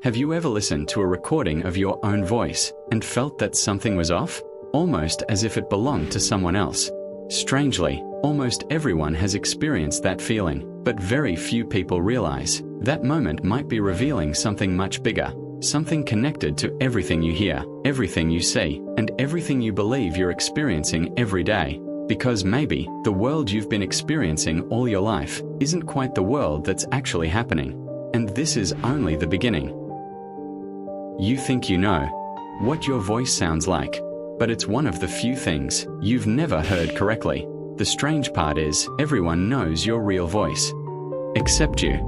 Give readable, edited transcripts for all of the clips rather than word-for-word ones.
Have you ever listened to a recording of your own voice and felt that something was off? Almost as if it belonged to someone else. Strangely, almost everyone has experienced that feeling, but very few people realize that moment might be revealing something much bigger, something connected to everything you hear, everything you see, and everything you believe you're experiencing every day. Because maybe the world you've been experiencing all your life isn't quite the world that's actually happening. And this is only the beginning. You think you know what your voice sounds like, but it's one of the few things you've never heard correctly. The strange part is, everyone knows your real voice, except you.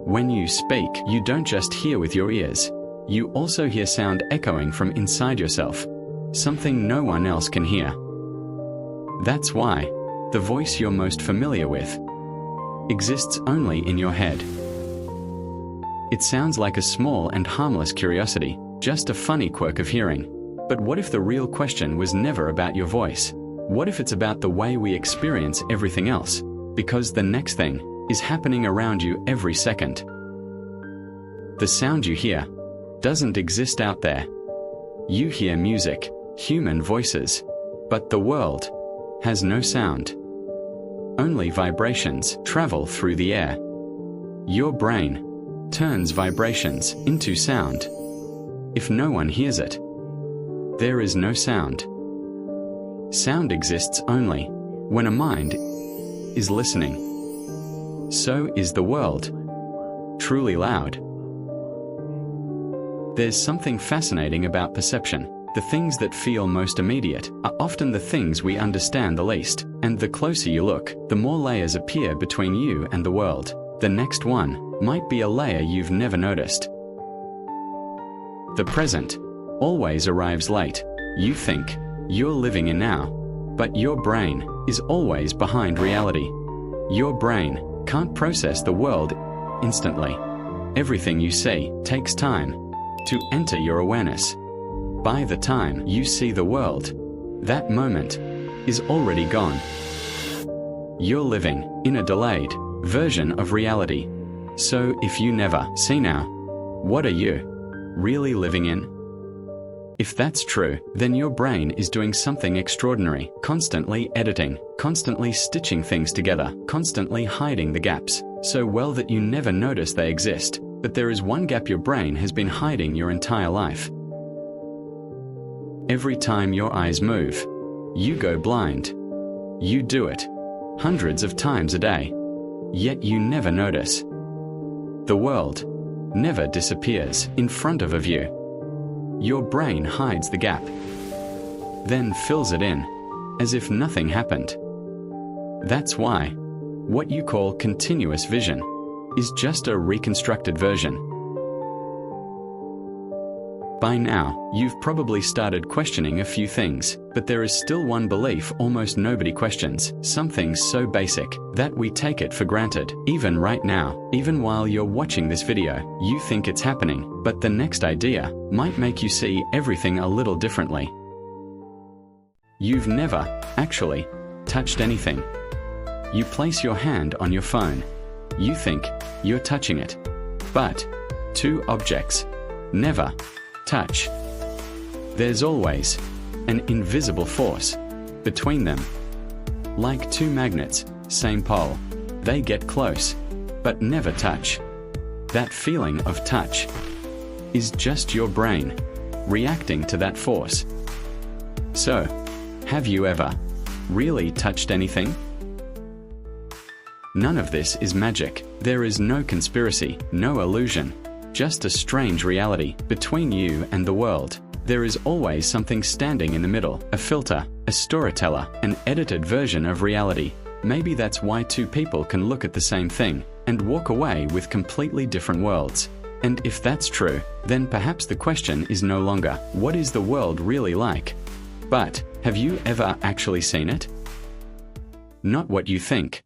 When you speak, you don't just hear with your ears. You also hear sound echoing from inside yourself, something no one else can hear. That's why the voice you're most familiar with exists only in your head. It sounds like a small and harmless curiosity, just a funny quirk of hearing. But what if the real question was never about your voice? What if it's about the way we experience everything else? Because the next thing is happening around you every second. The sound you hear doesn't exist out there. You hear music, human voices, but the world has no sound. Only vibrations travel through the air. Your brain turns vibrations into sound. If no one hears it, there is no sound. Sound exists only when a mind is listening. So is the world truly loud. There's something fascinating about perception. The things that feel most immediate are often the things we understand the least. And the closer you look, the more layers appear between you and the world. The next one might be a layer you've never noticed. The present always arrives late. You think you're living in now, but your brain is always behind reality. Your brain can't process the world instantly. Everything you see takes time to enter your awareness. By the time you see the world, that moment is already gone. You're living in a delayed version of reality. So if you never see now, what are you really living in? If that's true, then your brain is doing something extraordinary, constantly editing, constantly stitching things together, constantly hiding the gaps, so well that you never notice they exist. But there is one gap your brain has been hiding your entire life. Every time your eyes move, you go blind. You do it hundreds of times a day, yet you never notice. The world never disappears in front of a view. Your brain hides the gap, then fills it in, as if nothing happened. That's why what you call continuous vision is just a reconstructed version. By now, you've probably started questioning a few things, but there is still one belief almost nobody questions, something so basic that we take it for granted. Even right now, even while you're watching this video, you think it's happening, but the next idea might make you see everything a little differently. You've never actually touched anything. You place your hand on your phone. You think you're touching it, but two objects never touch. There's always an invisible force between them. Like two magnets, same pole. They get close, but never touch. That feeling of touch is just your brain reacting to that force. So, have you ever really touched anything? None of this is magic. There is no conspiracy, no illusion. Just a strange reality between you and the world. There is always something standing in the middle, a filter, a storyteller, an edited version of reality. Maybe that's why two people can look at the same thing and walk away with completely different worlds. And if that's true, then perhaps the question is no longer, what is the world really like? But, have you ever actually seen it? Not what you think.